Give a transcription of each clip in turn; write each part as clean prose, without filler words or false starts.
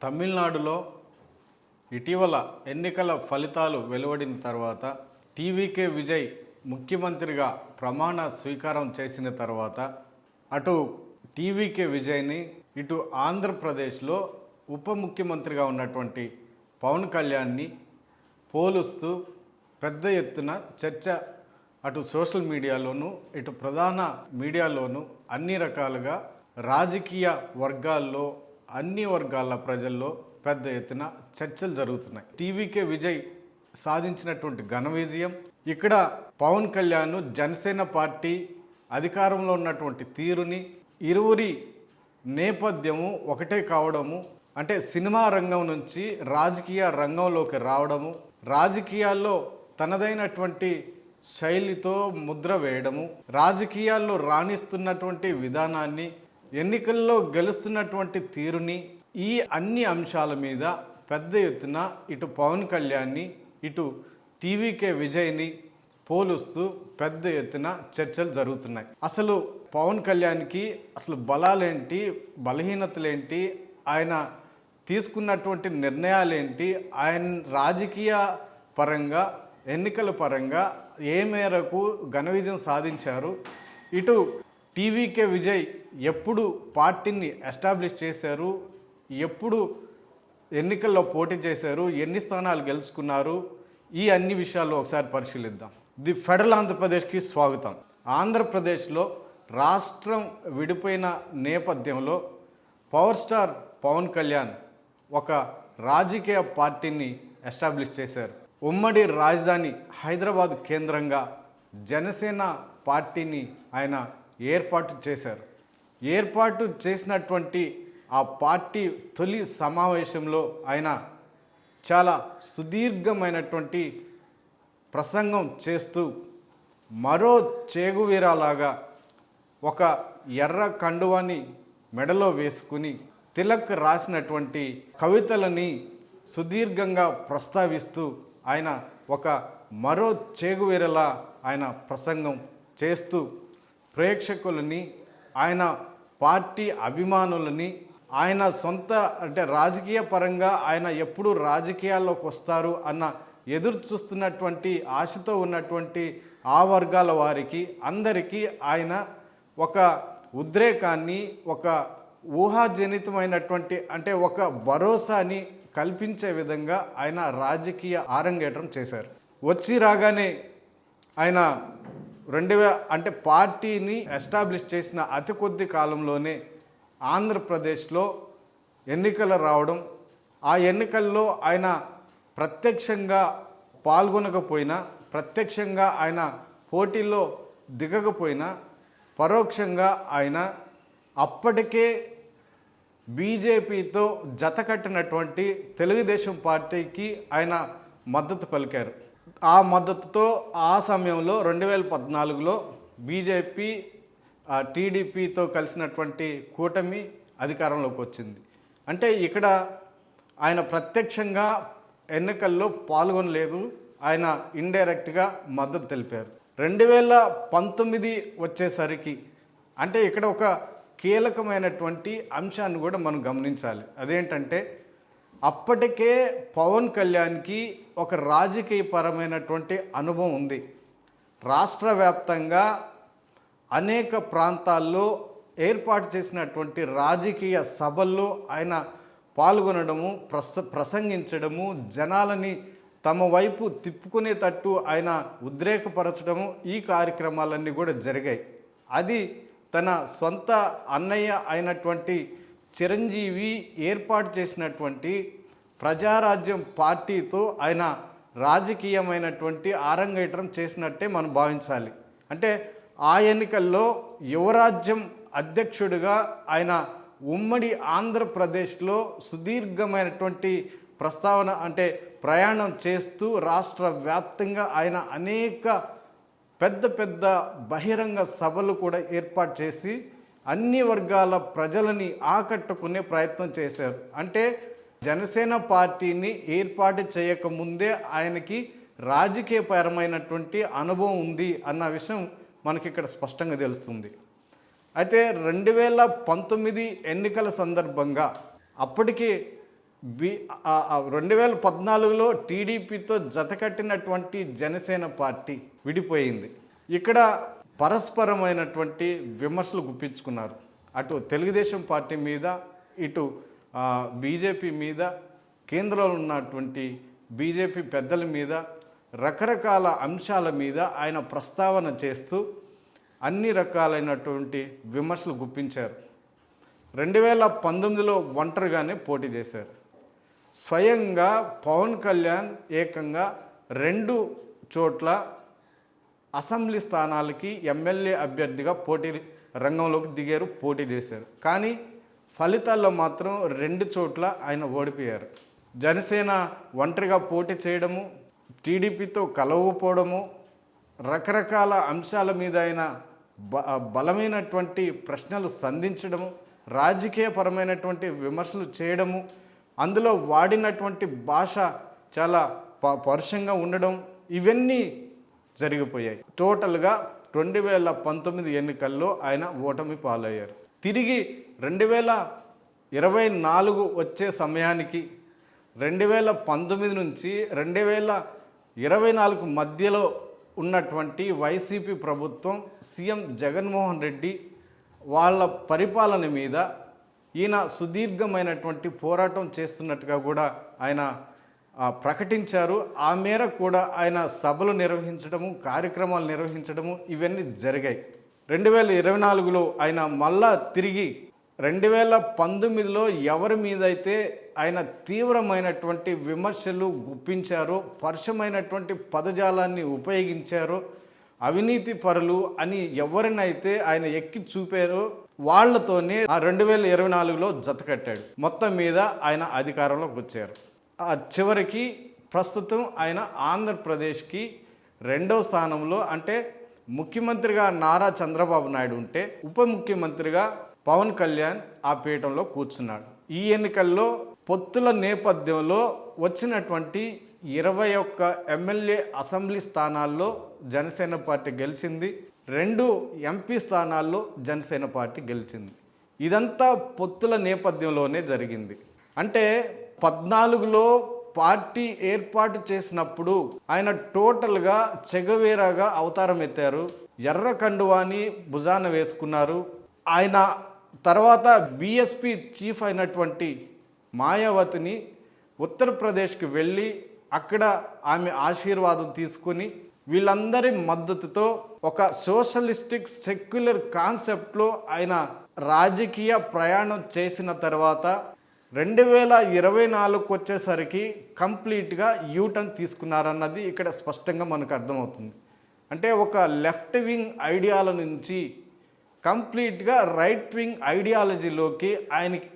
తమిళనాడులో ఇటీవల ఎన్నికల ఫలితాలు వెలువడిన తర్వాత టీవీకే విజయ్ ముఖ్యమంత్రిగా ప్రమాణ స్వీకారం చేసిన తర్వాత అటు టీవీకే విజయ్ని ఇటు ఆంధ్రప్రదేశ్లో ఉప ముఖ్యమంత్రిగా ఉన్నటువంటి పవన్ కళ్యాణ్ని పోలుస్తూ పెద్ద ఎత్తున చర్చ అటు సోషల్ మీడియాలోనూ ఇటు ప్రధాన మీడియాలోనూ అన్ని రకాలుగా రాజకీయ వర్గాల్లో అన్ని వర్గాల ప్రజల్లో పెద్ద ఎత్తున చర్చలు జరుగుతున్నాయి. టీవీకే విజయ్ సాధించినటువంటి ఘన విజయం, ఇక్కడ పవన్ కళ్యాణ్ జనసేన పార్టీ అధికారంలో ఉన్నటువంటి తీరుని, ఇరువురి నేపథ్యము ఒకటే కావడము, అంటే సినిమా రంగం నుంచి రాజకీయ రంగంలోకి రావడము, రాజకీయాల్లో తనదైనటువంటి శైలితో ముద్ర వేయడము, రాజకీయాల్లో రాణిస్తున్నటువంటి విధానాన్ని, ఎన్నికల్లో గెలుస్తున్నటువంటి తీరుని, ఈ అన్ని అంశాల మీద పెద్ద ఎత్తున ఇటు పవన్ కళ్యాణ్ని ఇటు టీవీకే విజయ్ని పోలుస్తూ పెద్ద ఎత్తున చర్చలు జరుగుతున్నాయి. అసలు పవన్ కళ్యాణ్కి అసలు బలాలేంటి, బలహీనతలేంటి, ఆయన తీసుకున్నటువంటి నిర్ణయాలేంటి, ఆయన రాజకీయ పరంగా ఎన్నికల పరంగా ఏ మేరకు ఘన విజయం సాధించారు, ఇటు టీవీకే విజయ్ ఎప్పుడు పార్టీని ఎస్టాబ్లిష్ చేశారు, ఎప్పుడు ఎన్నికల్లో పోటీ చేశారు, ఎన్ని స్థానాలు గెలుచుకున్నారు, ఈ అన్ని విషయాల్లో ఒకసారి పరిశీలిద్దాం. ది ఫెడరల్ ఆంధ్రప్రదేశ్కి స్వాగతం. ఆంధ్రప్రదేశ్లో రాష్ట్రం విడిపోయిన నేపథ్యంలో పవర్ స్టార్ పవన్ కళ్యాణ్ ఒక రాజకీయ పార్టీని ఎస్టాబ్లిష్ చేశారు. ఉమ్మడి రాజధాని హైదరాబాద్ కేంద్రంగా జనసేన పార్టీని ఆయన ఏర్పాటు చేశారు. ఏర్పాటు చేసినటువంటి ఆ పార్టీ తొలి సమావేశంలో ఆయన చాలా సుదీర్ఘమైనటువంటి ప్రసంగం చేస్తూ మరో చేగువీరాలాగా ఒక ఎర్ర కండువాని మెడలో వేసుకుని తిలక్ రాసినటువంటి కవితలని సుదీర్ఘంగా ప్రస్తావిస్తూ ఆయన ఒక మరో చేగువీరలా ఆయన ప్రసంగం చేస్తూ ప్రేక్షకులని, ఆయన పార్టీ అభిమానులని, ఆయన సొంత అంటే రాజకీయ పరంగా ఆయన ఎప్పుడు రాజకీయాల్లోకి వస్తారు అన్న ఎదురు చూస్తున్నటువంటి ఆశతో ఉన్నటువంటి ఆ వర్గాల వారికి అందరికీ ఆయన ఒక ఉద్రేకాన్ని, ఒక ఊహాజనితమైనటువంటి అంటే ఒక భరోసాని కల్పించే విధంగా ఆయన రాజకీయ ఆరంగేట్రం చేశారు. వచ్చి రాగానే ఆయన అంటే పార్టీని ఎస్టాబ్లిష్ చేసిన అతి కొద్ది కాలంలోనే ఆంధ్రప్రదేశ్లో ఎన్నికలు రావడం, ఆ ఎన్నికల్లో ఆయన ప్రత్యక్షంగా పాల్గొనకపోయినా, ప్రత్యక్షంగా ఆయన పోటీలో దిగకపోయినా, పరోక్షంగా ఆయన అప్పటికే బీజేపీతో జతకట్టినటువంటి తెలుగుదేశం పార్టీకి ఆయన మద్దతు పలికారు. ఆ మద్దతుతో ఆ సమయంలో 2014లో బీజేపీ టీడీపీతో కలిసినటువంటి కూటమి అధికారంలోకి వచ్చింది. అంటే ఇక్కడ ఆయన ప్రత్యక్షంగా ఎన్నికల్లో పాల్గొనలేదు, ఆయన ఇండైరెక్ట్గా మద్దతు తెలిపారు. 2019 వచ్చేసరికి అంటే ఇక్కడ ఒక కీలకమైనటువంటి అంశాన్ని కూడా మనం గమనించాలి. అదేంటంటే అప్పటికే పవన్ కళ్యాణ్కి ఒక రాజకీయపరమైనటువంటి అనుభవం ఉంది. రాష్ట్ర వ్యాప్తంగా అనేక ప్రాంతాల్లో ఏర్పాటు చేసినటువంటి రాజకీయ సభల్లో ఆయన పాల్గొనడము, ప్రసంగించడము, జనాలని తమ వైపు తిప్పుకునేటట్టు ఆయన ఉద్రేకపరచడము, ఈ కార్యక్రమాలన్నీ కూడా జరిగాయి. అది తన సొంత అన్నయ్య అయినటువంటి చిరంజీవి ఏర్పాటు చేసినటువంటి ప్రజారాజ్యం పార్టీతో ఆయన రాజకీయమైనటువంటి ఆరంగేట్రం చేసినట్టే మనం భావించాలి. అంటే ఆ ఎన్నికల్లో యువరాజ్యం అధ్యక్షుడిగా ఆయన ఉమ్మడి ఆంధ్రప్రదేశ్లో సుదీర్ఘమైనటువంటి ప్రస్తావన అంటే ప్రయాణం చేస్తూ రాష్ట్ర వ్యాప్తంగా ఆయన అనేక పెద్ద పెద్ద బహిరంగ సభలు కూడా ఏర్పాటు చేసి అన్ని వర్గాల ప్రజలని ఆకట్టుకునే ప్రయత్నం చేశారు. అంటే జనసేన పార్టీని ఏర్పాటు చేయకముందే ఆయనకి రాజకీయపరమైనటువంటి అనుభవం ఉంది అన్న విషయం మనకి ఇక్కడ స్పష్టంగా తెలుస్తుంది. అయితే 2019 ఎన్నికల సందర్భంగా అప్పటికి బి 2014లో టీడీపీతో జతకట్టినటువంటి జనసేన పార్టీ విడిపోయింది. ఇక్కడ పరస్పరమైనటువంటి విమర్శలు గుప్పించుకున్నారు. అటు తెలుగుదేశం పార్టీ మీద, ఇటు బీజేపీ మీద, కేంద్రంలో ఉన్నటువంటి బీజేపీ పెద్దల మీద రకరకాల అంశాల మీద ఆయన ప్రస్తావన చేస్తూ అన్ని రకాలైనటువంటి విమర్శలు గుప్పించారు. 2019లో ఒంటరిగానే పోటీ చేశారు. స్వయంగా పవన్ కళ్యాణ్ ఏకంగా 2 చోట్ల అసెంబ్లీ స్థానాలకి ఎమ్మెల్యే అభ్యర్థిగా రంగంలోకి దిగారు, పోటీ చేశారు. కానీ ఫలితాల్లో మాత్రం 2 చోట్ల ఆయన ఓడిపోయారు. జనసేన ఒంటరిగా పోటీ చేయడము, టీడీపీతో కలవకపోవడము, రకరకాల అంశాల మీద ఆయన బలమైనటువంటి ప్రశ్నలు సంధించడము, రాజకీయపరమైనటువంటి విమర్శలు చేయడము, అందులో వాడినటువంటి భాష చాలా పరుషంగా ఉండడం, ఇవన్నీ జరిగిపోయాయి. టోటల్గా 2019 ఎన్నికల్లో ఆయన ఓటమి పాలయ్యారు. తిరిగి 2024 వచ్చే సమయానికి 2019 నుంచి 2024 మధ్యలో ఉన్నటువంటి వైసీపీ ప్రభుత్వం, సీఎం జగన్మోహన్ రెడ్డి వాళ్ళ పరిపాలన మీద ఈయన సుదీర్ఘమైనటువంటి పోరాటం చేస్తున్నట్టుగా కూడా ఆయన ప్రకటించారు. ఆ మేరకు కూడా ఆయన సభలు నిర్వహించడము, కార్యక్రమాలు నిర్వహించడము ఇవన్నీ జరిగాయి. 2024లో ఆయన మళ్ళా తిరిగి 2019లో ఎవరి మీదైతే ఆయన తీవ్రమైనటువంటి విమర్శలు గుప్పించారో, పరుషమైనటువంటి పదజాలాన్ని ఉపయోగించారో, అవినీతి పరులు అని ఎవరినైతే ఆయన ఎక్కి చూపారో వాళ్లతోనే 2024లో జతకట్టాడు. మొత్తం మీద ఆయన అధికారంలోకి వచ్చారు. చివరికి ప్రస్తుతం ఆయన ఆంధ్రప్రదేశ్కి 2వ స్థానంలో, అంటే ముఖ్యమంత్రిగా నారా చంద్రబాబు నాయుడు ఉంటే ఉప ముఖ్యమంత్రిగా పవన్ కళ్యాణ్ ఆ పీఠంలో కూర్చున్నాడు. ఈ ఎన్నికల్లో పొత్తుల నేపథ్యంలో వచ్చినటువంటి 21 ఎమ్మెల్యే అసెంబ్లీ స్థానాల్లో జనసేన పార్టీ గెలిచింది, 2 ఎంపీ స్థానాల్లో జనసేన పార్టీ గెలిచింది. ఇదంతా పొత్తుల నేపథ్యంలోనే జరిగింది. అంటే 14లో పార్టీ ఏర్పాటు చేసినప్పుడు ఆయన టోటల్గా చెగవేరాగా అవతారం ఎత్తారు. ఎర్ర కండువాని భుజాన వేసుకున్నారు. ఆయన తర్వాత బీఎస్పీ చీఫ్ అయినటువంటి మాయావతిని ఉత్తరప్రదేశ్కి వెళ్ళి అక్కడ ఆమె ఆశీర్వాదం తీసుకుని వీళ్ళందరి మద్దతుతో ఒక సోషలిస్టిక్ సెక్యులర్ కాన్సెప్ట్లో ఆయన రాజకీయ ప్రయాణం చేసిన తర్వాత 2024 వచ్చేసరికి కంప్లీట్గా యూటర్న్ తీసుకున్నారన్నది ఇక్కడ స్పష్టంగా మనకు అర్థమవుతుంది. అంటే ఒక లెఫ్ట్ వింగ్ ఐడియాల నుంచి కంప్లీట్గా రైట్ వింగ్ ఐడియాలజీలోకి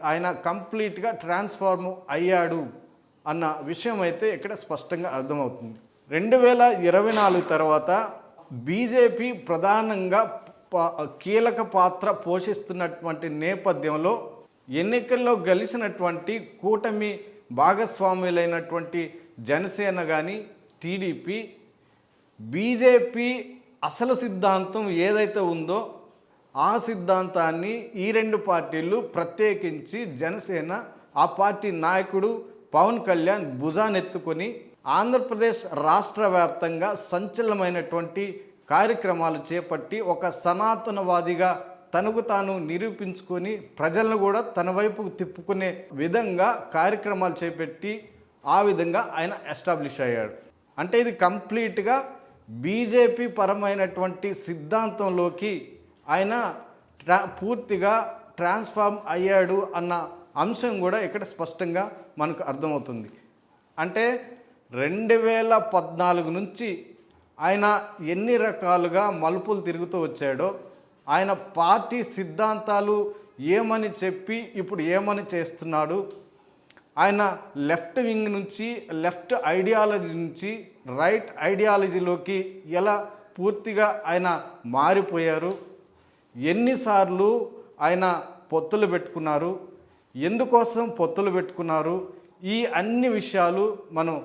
ఆయన కంప్లీట్గా ట్రాన్స్ఫార్మ్ అయ్యాడు అన్న విషయం అయితే ఇక్కడ స్పష్టంగా అర్థమవుతుంది. 2024 తర్వాత బీజేపీ ప్రధానంగా కీలక పాత్ర పోషిస్తున్నటువంటి నేపథ్యంలో ఎన్నికల్లో గెలిచినటువంటి కూటమి భాగస్వాములైనటువంటి జనసేన కానీ టీడీపీ, బీజేపీ అసలు సిద్ధాంతం ఏదైతే ఉందో ఆ సిద్ధాంతాన్ని ఈ 2 పార్టీలు, ప్రత్యేకించి జనసేన, ఆ పార్టీ నాయకుడు పవన్ కళ్యాణ్ భుజానెత్తుకొని ఆంధ్రప్రదేశ్ రాష్ట్ర వ్యాప్తంగా సంచలనమైనటువంటి కార్యక్రమాలు చేపట్టి ఒక సనాతనవాదిగా తనకు తాను నిరూపించుకొని ప్రజలను కూడా తన వైపుకు తిప్పుకునే విధంగా కార్యక్రమాలు చేపట్టి ఆ విధంగా ఆయన ఎస్టాబ్లిష్ అయ్యాడు. అంటే ఇది కంప్లీట్గా బీజేపీ పరమైనటువంటి సిద్ధాంతంలోకి ఆయన పూర్తిగా ట్రాన్స్ఫార్మ్ అయ్యాడు అన్న అంశం కూడా ఇక్కడ స్పష్టంగా మనకు అర్థమవుతుంది. అంటే 2014 నుంచి ఆయన ఎన్ని రకాలుగా మలుపులు తిరుగుతూ వచ్చాడో, ఆయన పార్టీ సిద్ధాంతాలు ఏమని చెప్పి ఇప్పుడు ఏమని చేస్తున్నాడు, ఆయన లెఫ్ట్ వింగ్ నుంచి, లెఫ్ట్ ఐడియాలజీ నుంచి రైట్ ఐడియాలజీలోకి ఎలా పూర్తిగా ఆయన మారిపోయారు, ఎన్నిసార్లు ఆయన పొత్తులు పెట్టుకున్నారు, ఎందుకోసం పొత్తులు పెట్టుకున్నారు, ఈ అన్ని విషయాలు మనం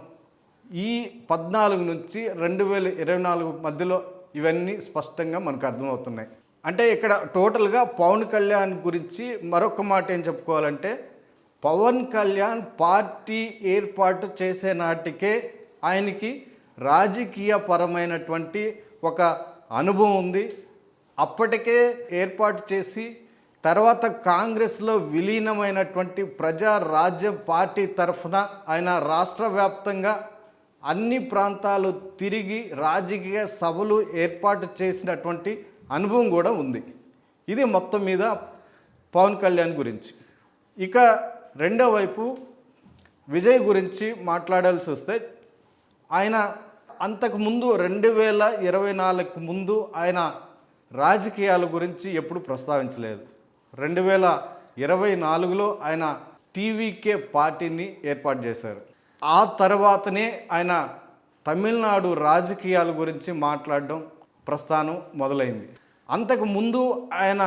ఈ 14 నుంచి 2024 మధ్యలో ఇవన్నీ స్పష్టంగా మనకు అర్థమవుతున్నాయి. అంటే ఇక్కడ టోటల్గా పవన్ కళ్యాణ్ గురించి మరొక మాట ఏం చెప్పుకోవాలంటే, పవన్ కళ్యాణ్ పార్టీ ఏర్పాటు చేసే నాటికే ఆయనకి రాజకీయ పరమైనటువంటి ఒక అనుభవం ఉంది. అప్పటికే ఏర్పాటు చేసి తర్వాత కాంగ్రెస్లో విలీనమైనటువంటి ప్రజారాజ్యం పార్టీ తరఫున ఆయన రాష్ట్ర వ్యాప్తంగా అన్ని ప్రాంతాలు తిరిగి రాజకీయ సభలు ఏర్పాటు చేసినటువంటి అనుభవం కూడా ఉంది. ఇది మొత్తం మీద పవన్ కళ్యాణ్ గురించి. ఇక రెండో వైపు విజయ్ గురించి మాట్లాడాల్సి వస్తే ఆయన అంతకుముందు 2024 ముందు ఆయన రాజకీయాల గురించి ఎప్పుడు ప్రస్తావించలేదు. 2024లో ఆయన టీవీకే పార్టీని ఏర్పాటు చేశారు. ఆ తర్వాతనే ఆయన తమిళనాడు రాజకీయాల గురించి మాట్లాడడం ప్రస్థానం మొదలైంది. అంతకుముందు ఆయన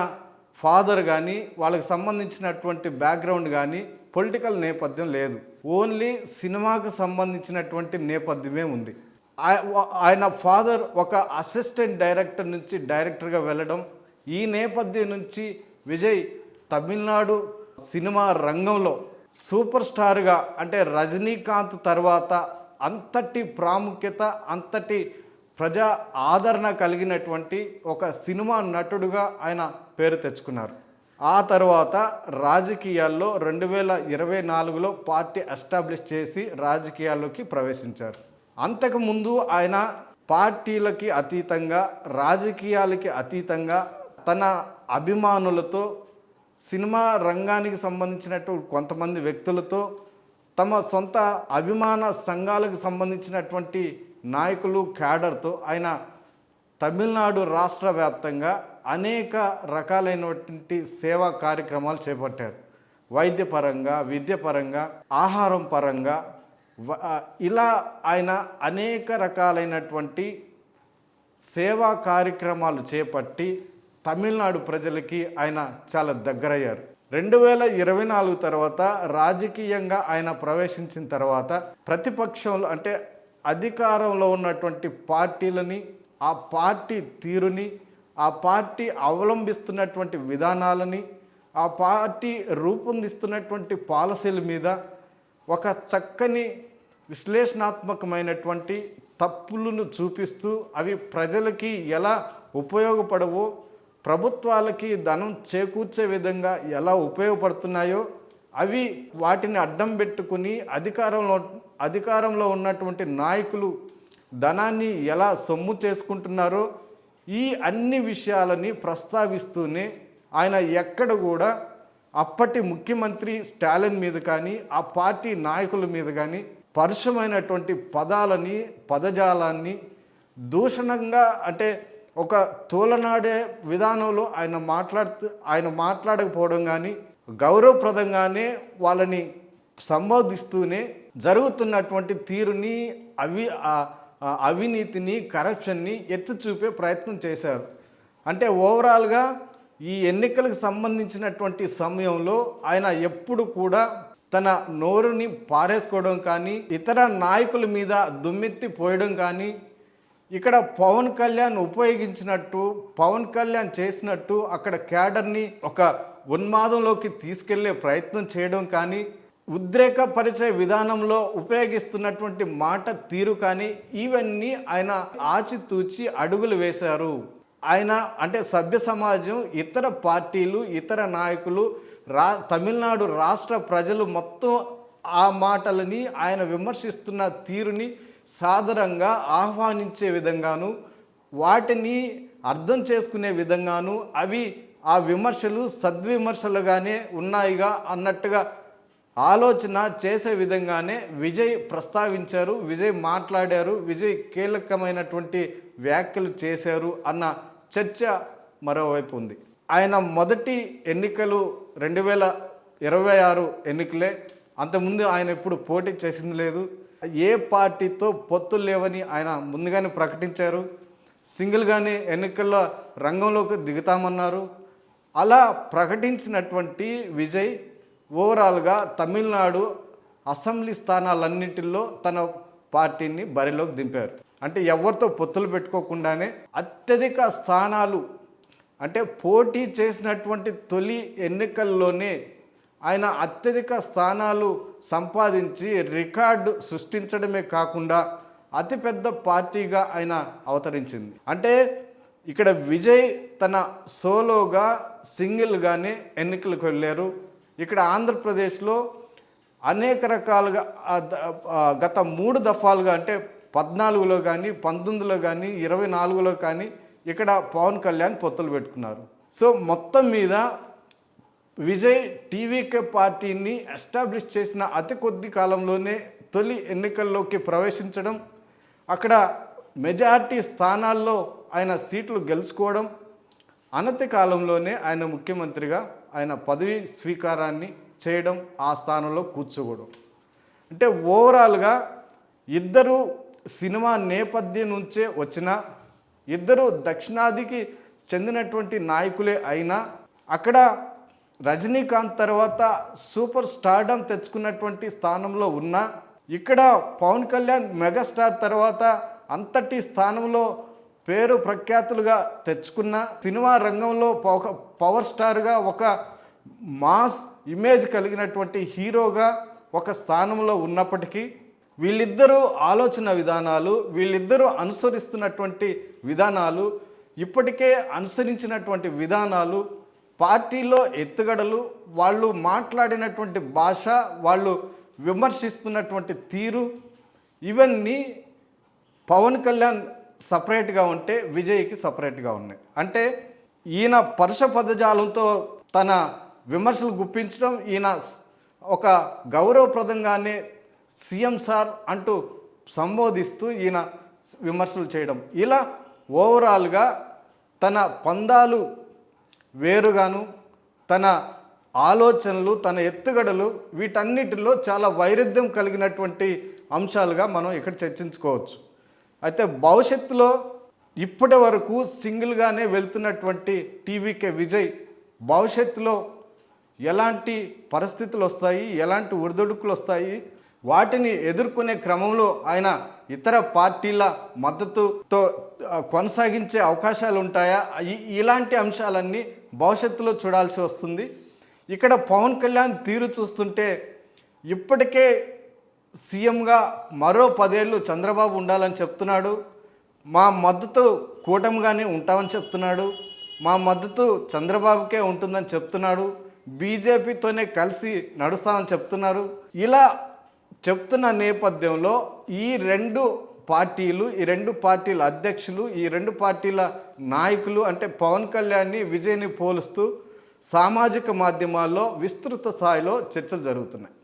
ఫాదర్ కానీ వాళ్ళకి సంబంధించినటువంటి బ్యాక్గ్రౌండ్ కానీ పొలిటికల్ నేపథ్యం లేదు. ఓన్లీ సినిమాకు సంబంధించినటువంటి నేపథ్యమే ఉంది. ఆయన ఫాదర్ ఒక అసిస్టెంట్ డైరెక్టర్ నుంచి డైరెక్టర్గా వెళ్ళడం, ఈ నేపథ్యం నుంచి విజయ్ తమిళనాడు సినిమా రంగంలో సూపర్ స్టార్గా అంటే రజనీకాంత్ తర్వాత అంతటి ప్రాముఖ్యత, అంతటి ప్రజా ఆదరణ కలిగినటువంటి ఒక సినిమా నటుడుగా ఆయన పేరు తెచ్చుకున్నారు. ఆ తర్వాత రాజకీయాల్లో 2024లో పార్టీ ఎస్టాబ్లిష్ చేసి రాజకీయాల్లోకి ప్రవేశించారు. అంతకుముందు ఆయన పార్టీలకి అతీతంగా, రాజకీయాలకి అతీతంగా తన అభిమానులతో, సినిమా రంగానికి సంబంధించినట్టు కొంతమంది వ్యక్తులతో, తమ సొంత అభిమాన సంఘాలకు సంబంధించినటువంటి నాయకులు, క్యాడర్తో ఆయన తమిళనాడు రాష్ట్ర వ్యాప్తంగా అనేక రకాలైనటువంటి సేవా కార్యక్రమాలు చేపట్టారు. వైద్యపరంగా, విద్యపరంగా, ఆహారం పరంగా ఇలా ఆయన అనేక రకాలైనటువంటి సేవా కార్యక్రమాలు చేపట్టి తమిళనాడు ప్రజలకి ఆయన చాలా దగ్గరయ్యారు. 2024 తర్వాత రాజకీయంగా ఆయన ప్రవేశించిన తర్వాత ప్రతిపక్షంలో అంటే అధికారంలో ఉన్నటువంటి పార్టీలని, ఆ పార్టీ తీరుని, ఆ పార్టీ అవలంబిస్తున్నటువంటి విధానాలని, ఆ పార్టీ రూపొందిస్తున్నటువంటి పాలసీల మీద ఒక చక్కని విశ్లేషణాత్మకమైనటువంటి తప్పులను చూపిస్తూ అవి ప్రజలకి ఎలా ఉపయోగపడవో, ప్రభుత్వాలకి ధనం చేకూర్చే విధంగా ఎలా ఉపయోగపడుతున్నాయో, అవి వాటిని అడ్డం పెట్టుకుని అధికారంలో ఉన్నటువంటి నాయకులు ధనాన్ని ఎలా సొమ్ము చేసుకుంటున్నారో, ఈ అన్ని విషయాలని ప్రస్తావిస్తూనే ఆయన ఎక్కడ కూడా అప్పటి ముఖ్యమంత్రి స్టాలిన్ మీద కానీ, ఆ పార్టీ నాయకుల మీద కానీ పరుషమైనటువంటి పదాలని, పదజాలాన్ని దూషణంగా అంటే ఒక తోలనాడే విధానంలో ఆయన మాట్లాడకపోవడం కానీ, గౌరవప్రదంగానే వాళ్ళని సంబోధిస్తూనే జరుగుతున్నటువంటి తీరుని, అవినీతిని, కరప్షన్ని ఎత్తి చూపే ప్రయత్నం చేశారు. అంటే ఓవరాల్గా ఈ ఎన్నికలకు సంబంధించినటువంటి సమయంలో ఆయన ఎప్పుడు కూడా తన నోరుని పారేసుకోవడం కానీ, ఇతర నాయకుల మీద దుమ్మెత్తి పోయడం కానీ, ఇక్కడ పవన్ కళ్యాణ్ ఉపయోగించినట్టు, పవన్ కళ్యాణ్ చేసినట్టు అక్కడ క్యాడర్ని ఒక ఉన్మాదంలోకి తీసుకెళ్లే ప్రయత్నం చేయడం కానీ, ఉద్రేకపరిచే విధానంలో ఉపయోగిస్తున్నటువంటి మాట తీరు కానీ, ఇవన్నీ ఆయన ఆచితూచి అడుగులు వేశారు. ఆయన అంటే సభ్య సమాజం, ఇతర పార్టీలు, ఇతర నాయకులు, తమిళనాడు రాష్ట్ర ప్రజలు మొత్తం ఆ మాటలని, ఆయన విమర్శిస్తున్న తీరుని సాదరంగా ఆహ్వానించే విధంగాను, వాటిని అర్థం చేసుకునే విధంగాను, అవి ఆ విమర్శలు సద్విమర్శలుగానే ఉన్నాయిగా అన్నట్టుగా ఆలోచన చేసే విధంగానే విజయ్ ప్రస్తావించారు, విజయ్ మాట్లాడారు, విజయ్ కీలకమైనటువంటి వ్యాఖ్యలు చేశారు అన్న చర్చ మరోవైపు ఉంది. ఆయన మొదటి ఎన్నికలు 2026 ఎన్నికలే. అంతకుముందు ఆయన ఎప్పుడు పోటీ చేసింది లేదు. ఏ పార్టీతో పొత్తులు లేవని ఆయన ముందుగానే ప్రకటించారు. సింగిల్గానే ఎన్నికల్లో రంగంలోకి దిగుతామన్నారు. అలా ప్రకటించినటువంటి విజయ్ ఓవరాల్గా తమిళనాడు అసెంబ్లీ స్థానాలన్నింటిలో తన పార్టీని బరిలోకి దింపారు. అంటే ఎవరితో పొత్తులు పెట్టుకోకుండానే అత్యధిక స్థానాలు అంటే పోటీ చేసినటువంటి తొలి ఎన్నికల్లోనే ఆయన అత్యధిక స్థానాలు సంపాదించి రికార్డు సృష్టించడమే కాకుండా అతిపెద్ద పార్టీగా ఆయన అవతరించింది. అంటే ఇక్కడ విజయ్ తన సోలోగా సింగిల్గానే ఎన్నికలకు వెళ్ళారు. ఇక్కడ ఆంధ్రప్రదేశ్లో అనేక రకాలుగా గత 3 దఫాలుగా అంటే 14లో కానీ 19లో కానీ 24లో కానీ ఇక్కడ పవన్ కళ్యాణ్ పొత్తులు పెట్టుకున్నారు. సో మొత్తం మీద విజయ్ టీవీకే పార్టీని ఎస్టాబ్లిష్ చేసిన అతి కొద్ది కాలంలోనే తొలి ఎన్నికల్లోకి ప్రవేశించడం, అక్కడ మెజారిటీ స్థానాల్లో ఆయన సీట్లు గెలుచుకోవడం, అనతి కాలంలోనే ఆయన ముఖ్యమంత్రిగా ఆయన పదవి స్వీకారాన్ని చేయడం, ఆ స్థానంలో కూర్చోవడం. అంటే ఓవరాల్గా ఇద్దరు సినిమా నేపథ్యం నుంచే వచ్చిన ఇద్దరు దక్షిణాదికి చెందినటువంటి నాయకులే అయినా అక్కడ రజనీకాంత్ తర్వాత సూపర్ స్టార్డమ్ తెచ్చుకున్నటువంటి స్థానంలో ఉన్న ఇక్కడ పవన్ కళ్యాణ్ మెగాస్టార్ తర్వాత అంతటి స్థానంలో పేరు ప్రఖ్యాతులుగా తెచ్చుకున్న సినిమా రంగంలో పవర్ స్టార్గా ఒక మాస్ ఇమేజ్ కలిగినటువంటి హీరోగా ఒక స్థానంలో ఉన్నప్పటికీ వీళ్ళిద్దరూ ఆలోచన విధానాలు, వీళ్ళిద్దరూ అనుసరిస్తున్నటువంటి విధానాలు, ఇప్పటికే అనుసరించినటువంటి విధానాలు, పార్టీలో ఎత్తుగడలు, వాళ్ళు మాట్లాడినటువంటి భాష, వాళ్ళు విమర్శిస్తున్నటువంటి తీరు, ఇవన్నీ పవన్ కళ్యాణ్ సపరేట్గా ఉంటే విజయ్కి సపరేట్గా ఉన్నాయి. అంటే ఈయన పరుష పదజాలంతో తన విమర్శలు గుప్పించడం, ఈయన ఒక గౌరవప్రదంగానే సీఎం సార్ అంటూ సంబోధిస్తూ ఈయన విమర్శలు చేయడం, ఇలా ఓవరాల్గా తన పందాలు వేరుగాను, తన ఆలోచనలు, తన ఎత్తుగడలు, వీటన్నిటిలో చాలా వైరుధ్యం కలిగినటువంటి అంశాలుగా మనం ఇక్కడ చర్చించుకోవచ్చు. అయితే భవిష్యత్తులో ఇప్పటి వరకు సింగిల్గానే వెళ్తున్నటువంటి టీవీకే విజయ్ భవిష్యత్తులో ఎలాంటి పరిస్థితులు వస్తాయి, ఎలాంటి ఒడిదుడుకులు వస్తాయి, వాటిని ఎదుర్కొనే క్రమంలో ఆయన ఇతర పార్టీల మద్దతుతో కొనసాగించే అవకాశాలు ఉంటాయా, ఇలాంటి అంశాలన్నీ భవిష్యత్తులో చూడాల్సి వస్తుంది. ఇక్కడ పవన్ కళ్యాణ్ తీరు చూస్తుంటే ఇప్పటికే సీఎంగా మరో 10 ఏళ్ళు చంద్రబాబు ఉండాలని చెప్తున్నాడు, మా మద్దతు కూటమిగానే ఉంటామని చెప్తున్నాడు, మా మద్దతు చంద్రబాబుకే ఉంటుందని చెప్తున్నాడు, బీజేపీతోనే కలిసి నడుస్తామని చెప్తున్నారు. ఇలా చెప్తున్న నేపథ్యంలో ఈ రెండు పార్టీల అధ్యక్షులు, ఈ రెండు పార్టీల నాయకులు అంటే పవన్ కళ్యాణ్ని విజయ్ని పోలుస్తూ సామాజిక మాధ్యమాల్లో విస్తృత స్థాయిలో చర్చలు జరుగుతున్నాయి.